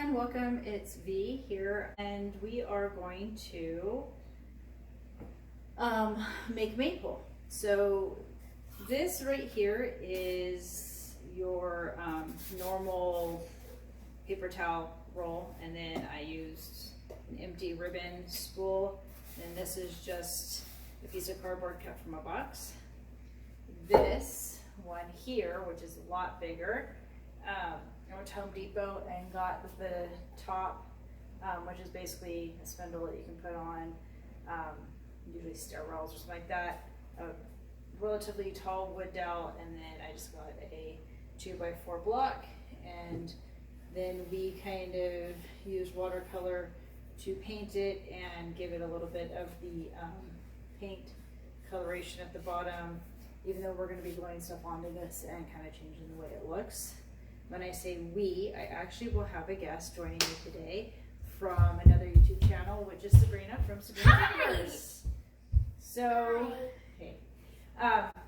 everyone, welcome. It's V here, and we are going to make Maypole. So this right here is your normal paper towel roll, and then I used an empty ribbon spool, and this is just a piece of cardboard cut from a box. This one here, which is a lot bigger, I went to Home Depot and got the top, which is basically a spindle that you can put on usually stairwells or something like that, a relatively tall wood dowel, and then I just got a 2x4 block, and then we kind of used watercolor to paint it and give it a little bit of the paint coloration at the bottom, even though we're going to be gluing stuff onto this and kind of changing the way it looks. When I say we, I actually will have a guest joining me today from another YouTube channel, which is Sabrina from Sabrina's Fairies. So, hey.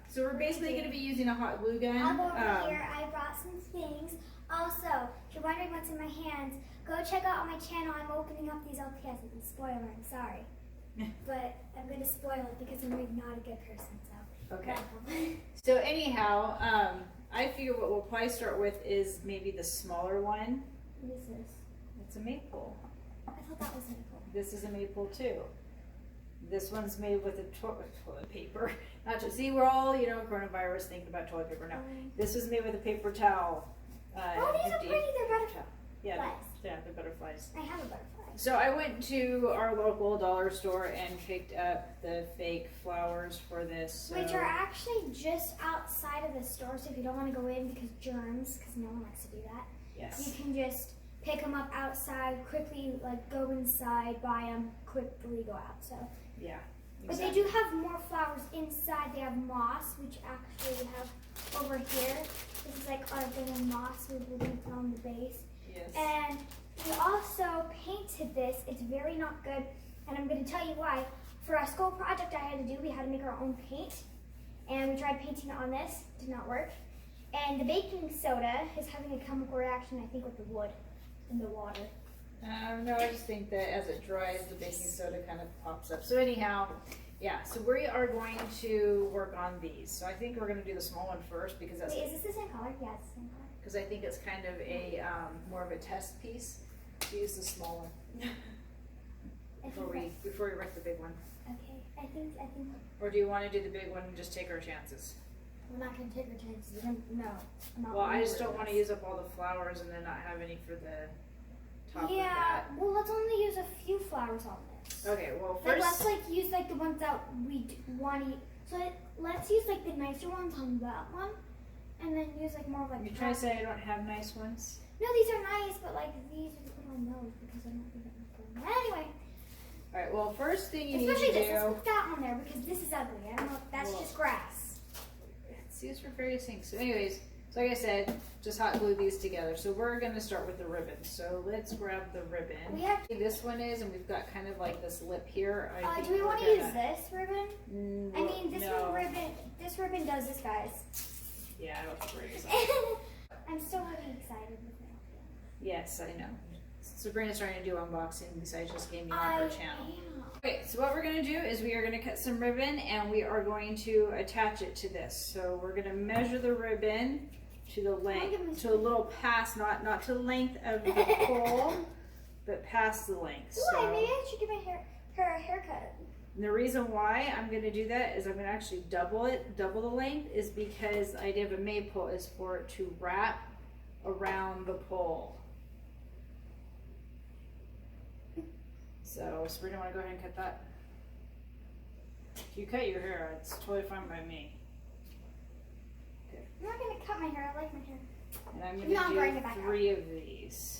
So we're basically going to be using a hot glue gun. I'll go over here. I brought some things. Also, if you're wondering what's in my hands, go check out on my channel. I'm opening up these LPS. It's a spoiler. I'm sorry. But I'm going to spoil it because I'm really not a good person. So. Okay. So anyhow, I figure what we'll probably start with is maybe the smaller one. What is this? It's a Maypole. I thought that was Maypole. This is a Maypole too. This one's made with a toilet paper. Not to see, we're all, coronavirus thinking about toilet paper now. This was made with a paper towel. Oh, these are pretty. They're butterflies. Yeah, they're butterflies. I have a butterfly. So I went to our local dollar store and picked up the fake flowers for this. So. Which are actually just outside of the store, so if you don't want to go in because germs, because no one likes to do that. Yes. You can just pick them up outside, quickly go inside, buy them, quickly go out. So. Yeah. Exactly. But they do have more flowers inside. They have moss, which actually we have over here. This is like our little moss we leave on the base. Yes. And we also painted this. It's very not good, and I'm going to tell you why. For a school project I had to do, we had to make our own paint, and we tried painting it on this. Did not work. And the baking soda is having a chemical reaction, I think, with the wood and the water. No, I just think that as it dries, the baking soda kind of pops up. So anyhow, yeah, so we are going to work on these. So I think we're going to do the small one first because that's... Wait, is this the same color? Yeah, it's the same color. Because I think it's kind of a more of a test piece to use the small one before we wreck the big one. Okay, I think. Or do you want to do the big one and just take our chances? We're not going to take our chances. No. Well, I just don't want to use up all the flowers and then not have any for the top of Yeah, that. well, let's only use a few flowers on this. Okay, well, first... let's use the ones that we want to use. So let's use the nicer ones on that one. And then use more of You're trying to say I don't have nice ones? No, these are nice, but these are to put on those because I don't think I'm going to. Anyway. Alright, well, first thing you need to do... Especially this. Let's put that on there because this is ugly. I don't know if that's just grass. It's used for various things. So anyways, so like I said, just hot glue these together. So we're going to start with the ribbon. So let's grab the ribbon. This one is, and we've got kind of this lip here. Do we want to use this ribbon? Well, I mean, this ribbon does this, guys. Yeah, I don't think we're excited. I'm still really excited with it. Yes, I know. Sabrina's starting to do unboxing besides just gaming on her channel. Okay, so what we're going to do is we are going to cut some ribbon and we are going to attach it to this. So we're going to measure the ribbon to the length, to a little past, not to the length of the pole, but past the length. Ooh, maybe I should give her a haircut. And the reason why I'm going to do that is I'm going to actually double the length, is because the idea of a maypole is for it to wrap around the pole. So, Sabrina, want to go ahead and cut that? If you cut your hair, it's totally fine by me. Okay. I'm not going to cut my hair. I like my hair. And I'm going to do 3 of these.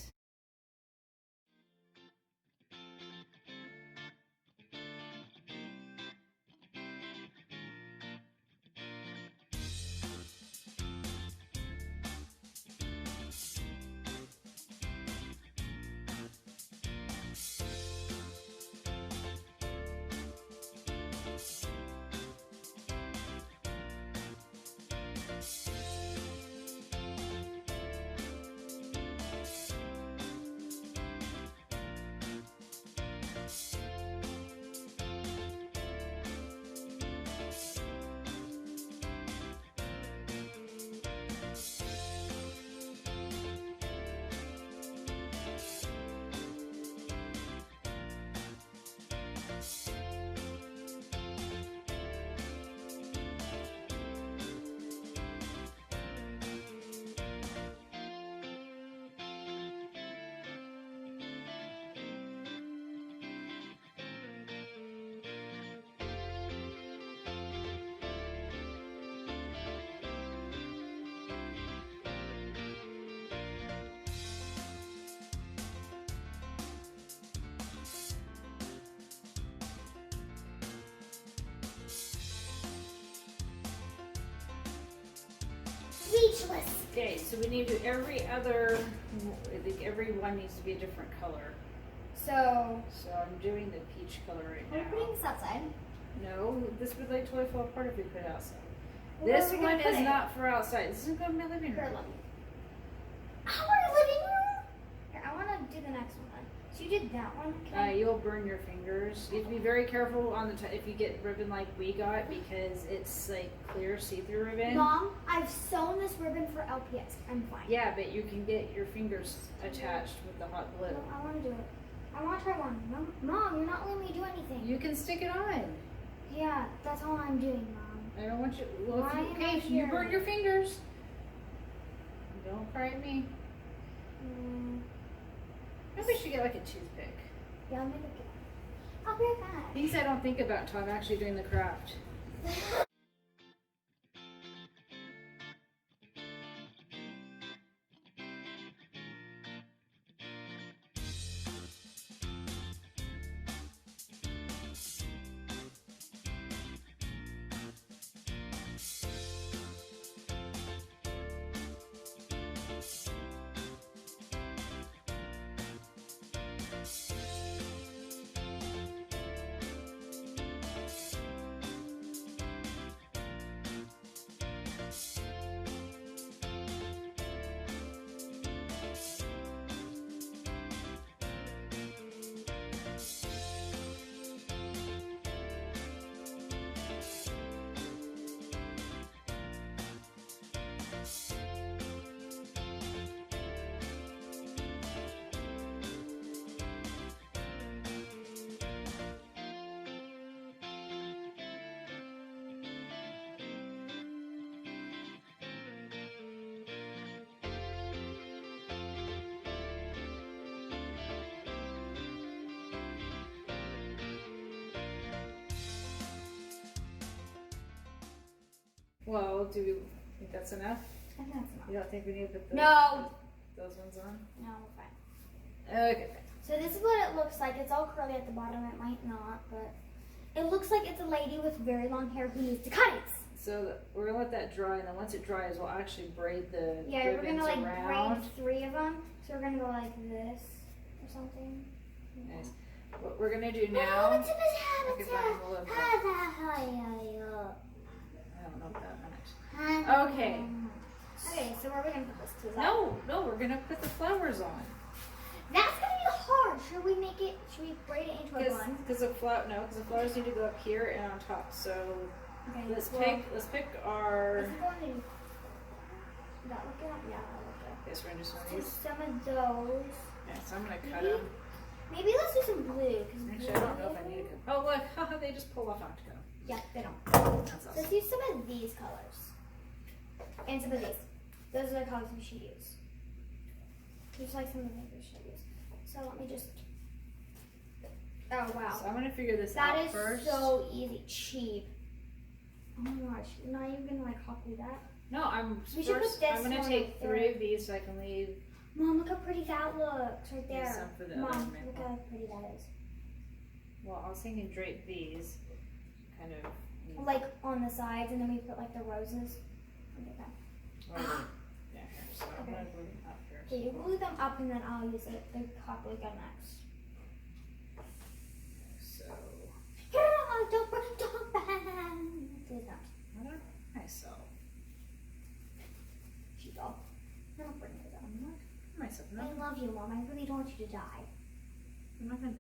Okay, so we need to do every other, I think every one needs to be a different color. So So I'm doing the peach color right we're now. putting this outside. No, this would like totally fall apart if we put it outside. Where This are we gonna one put is it? not for outside. This is going to be my living Here, room. let me. Our living room. Here, I want to do the next one then. So you did that one. Okay. You'll burn your fingers. You have to be very careful on the if you get ribbon like we got because it's like clear see-through ribbon. Mom, I've sewn this ribbon for LPS. I'm fine. Yeah, but you can get your fingers attached with the hot glue. No, I want to do it. I want to try one. Mom, you're not letting me do anything. You can stick it on. Yeah, that's all I'm doing, Mom. I don't want you. Well, Why am I okay, you here? burn your fingers. Don't cry at me. Maybe we should get like a toothpick. Yeah, I'll make it. I'll be right back. Things I don't think about until I'm actually doing the craft. Well, do you think that's enough? I think that's enough. You don't think we need to put those ones on? No, we're fine. Okay. So this is what it looks like. It's all curly at the bottom. It might not, but it looks like it's a lady with very long hair who needs to cut it. So we're gonna let that dry, and then once it dries, we'll actually braid the Yeah, we're ribbons gonna like around. braid 3 of them. So we're gonna go like this or something. Nice. What we're gonna do Oh, now? it's in his hand. Okay, It's fine, in- we'll look. Okay. I don't know what that meant. Okay. Okay, so where are we gonna put this to? No, we're gonna put the flowers on. That's gonna be hard. Should we make it? Should we braid it into a bun? Because the flowers need to go up here and on top. So Okay. let's pick our. Is it going to? That look at? Yeah, that look at. Okay, so we're gonna do some of So these. some of those. Yeah, so I'm gonna cut them. Maybe let's do some blue. Actually, I don't know if I need to cut. Oh look, haha, they just pull off after go. Yeah, they don't. That's awesome. Let's use some of these colors. And some of these. Those are the colors we should use. Just like some of the things we should use. So let me just. Oh wow. So I'm gonna figure this That out is first. so easy. Cheap. Oh my gosh. You're not even gonna like copy that. No, We should put first. this I'm gonna one take up 3 there. of these so I can leave. Mom, look how pretty that looks right there. some for the Mom, other look maple. how pretty that is. Well, I was thinking drape these, kind of. Like on the sides, and then we put like the roses. Okay, Yeah, here. So I'm gonna glue them up here. okay, you glue them up, and then I'll use it. The hot glue gun next. So Don't bang. Please don't. I don't myself. She's all. Don't bring it up. I'm not myself. No, I love you, Mom. I really don't want you to die. I'm not gonna.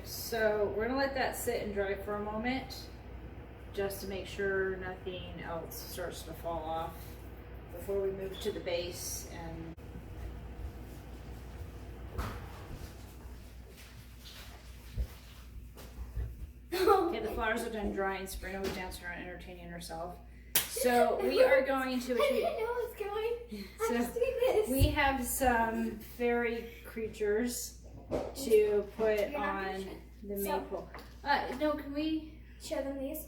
so we're gonna let that sit and dry for a moment, just to make sure nothing else starts to fall off before we move to the base. And okay, the flowers are done drying. Sabrina was dancing around entertaining herself. So we are going to. I didn't know it was going. So I just did this. we have some fairy creatures to put You're not on gonna the So- Maypole. No, can we? Show them these.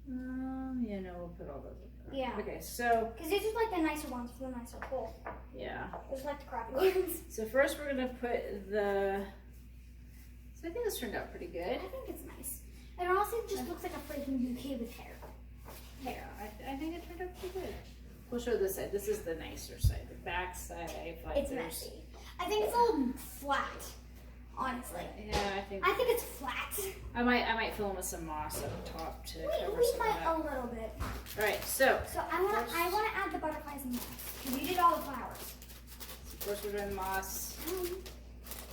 Yeah, no, we'll put all those up there. Yeah. Okay, so Because these are like the nicer ones for the nicer pool. yeah. Those are like the crappy ones. So first we're gonna put the. So I think this turned out pretty good. I think it's nice. It honestly just looks like a freaking bouquet with hair. Yeah, I think it turned out pretty good. We'll show this side. This is the nicer side. The back side, I feel like It's there's. messy. I think it's a little flat, honestly. Yeah, I think it's flat. I might fill in with some moss up top to cover We some of might that. a little bit. All right, so So I want to add the butterflies in there. Because you did all the flowers. first we're doing moss.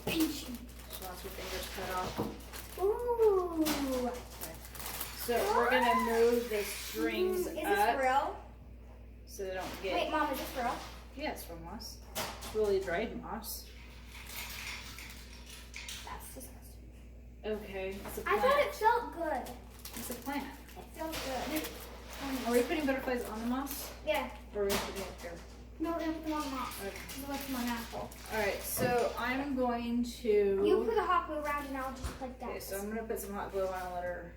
Pinch. She wants her fingers cut off. Ooh. So we're gonna move the strings Is this up real? so they don't get. Wait, Mom, is this real? Yeah, it's from moss. It's really dried moss. That's disgusting. Okay, it's a I plant. thought it felt good. It's a plant. It felt good. Are we putting butterflies on the moss? Yeah. Or are we putting it here? No, we're gonna put them on the moss. Okay. It looks more natural. Alright, so I'm going to. You put a hot glue around and I'll just like that. Okay, so I'm gonna put some hot glue on and let her.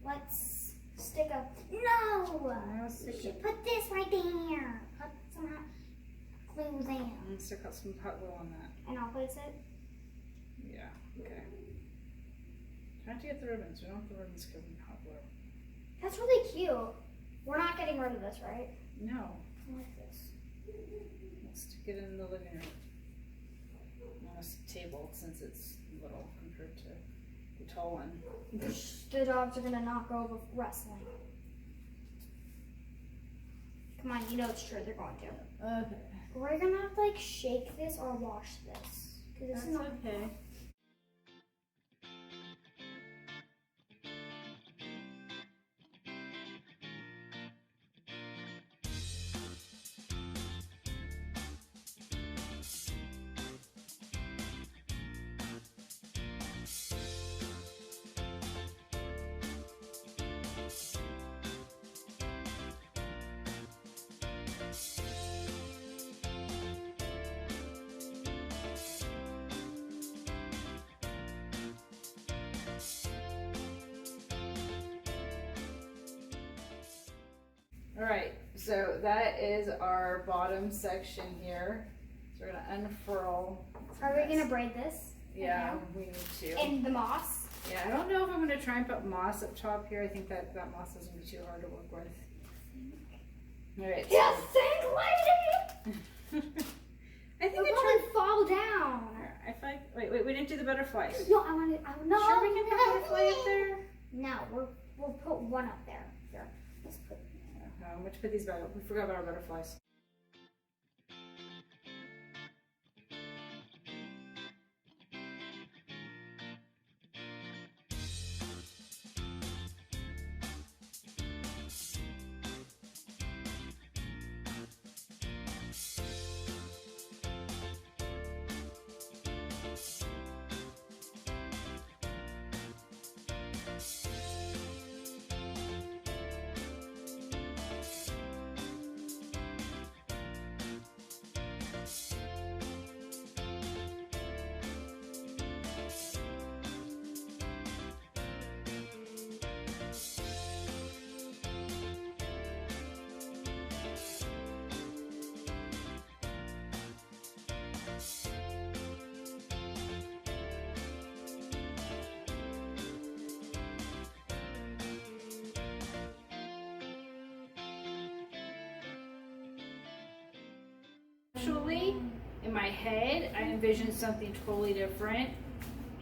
Let's stick a. No! stick You should put this right there. Put some hot glue there. I'm gonna stick out some hot glue on that. And I'll place it. Yeah, okay. Try not to get the ribbons. We don't have the ribbons covered in hot glue. That's really cute. We're not getting rid of this, right? No. I like this. Let's stick it in the living room. On this table since it's little compared to the tall one. The dogs are gonna knock over wrestling. Come on, you know it's true. They're going to. Okay. We're gonna have to like shake this or wash this. Cause this That's is not. okay. All right, so that is our bottom section here. So we're gonna unfurl. Are we gonna braid this? Yeah, we need to. In the moss? Yeah, I don't know if I'm gonna try and put moss up top here. I think that moss is gonna be too hard to work with. All right. You think, lady? I think It'll I probably fall down. tried. Wait, we didn't do the butterflies. No, I want to. No, Sure, we can put a butterfly up there. No, we'll put one up there. Here, let's put. I'm going to put these back up. We forgot about our butterflies. Actually, in my head, I envisioned something totally different,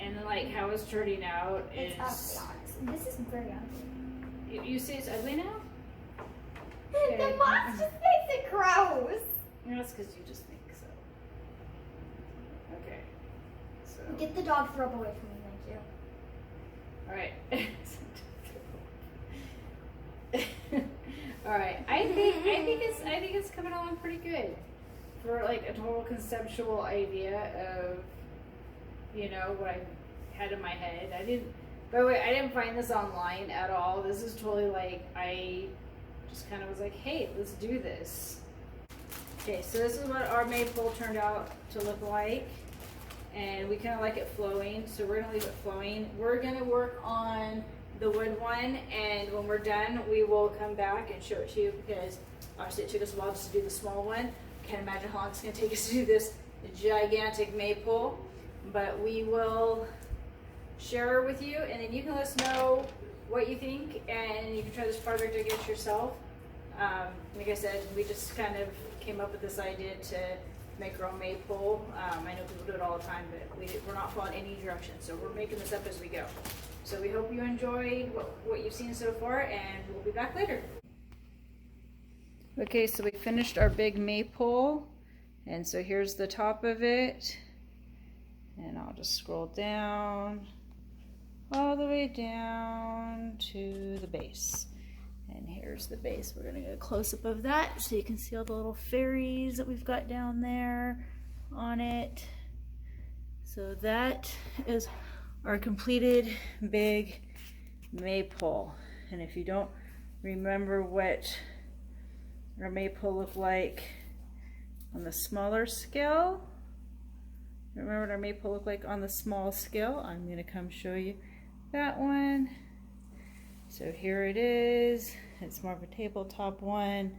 and like how it's turning out is. It's ugly, honestly. This is very ugly. You say it's ugly now? The moss just makes it gross. No, that's because you just think so. Okay. So. Get the dog throw up away from me, thank you. All right. All right. I think it's coming along pretty good for like a total conceptual idea of, you know, what I had in my head. By the way, I didn't find this online at all. This is totally like I just kind of was like, hey, let's do this. Okay, so this is what our maypole turned out to look like. And we kind of like it flowing, so we're gonna leave it flowing. We're gonna work on the wood one, and when we're done, we will come back and show it to you, because obviously it took us a while just to do the small one. Can't imagine how long it's gonna take us to do this gigantic maypole, but we will share it with you, and then you can let us know what you think, and you can try this project against yourself. Like I said, we just kind of came up with this idea to make our own maypole. I know people do it all the time, but we're not following any directions, so we're making this up as we go. So we hope you enjoyed what you've seen so far, and we'll be back later. Okay, so we finished our big maypole, and so here's the top of it, and I'll just scroll down all the way down to the base. And here's the base. We're gonna get a close-up of that so you can see all the little fairies that we've got down there on it. So that is our completed big maypole. And if you don't remember what our maypole looked like on the smaller scale, remember what our maypole looked like on the small scale, I'm gonna come show you that one. So here it is. It's more of a tabletop one.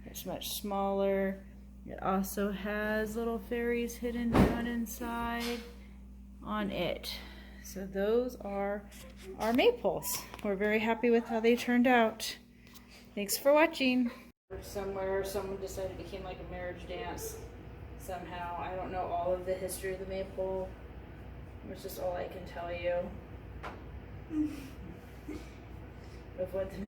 It's much smaller. It also has little fairies hidden down inside on it. So those are our maypoles. We're very happy with how they turned out. Thanks for watching. Somewhere someone decided it became like a marriage dance somehow. I don't know all of the history of the maypole. It's just all I can tell you of what the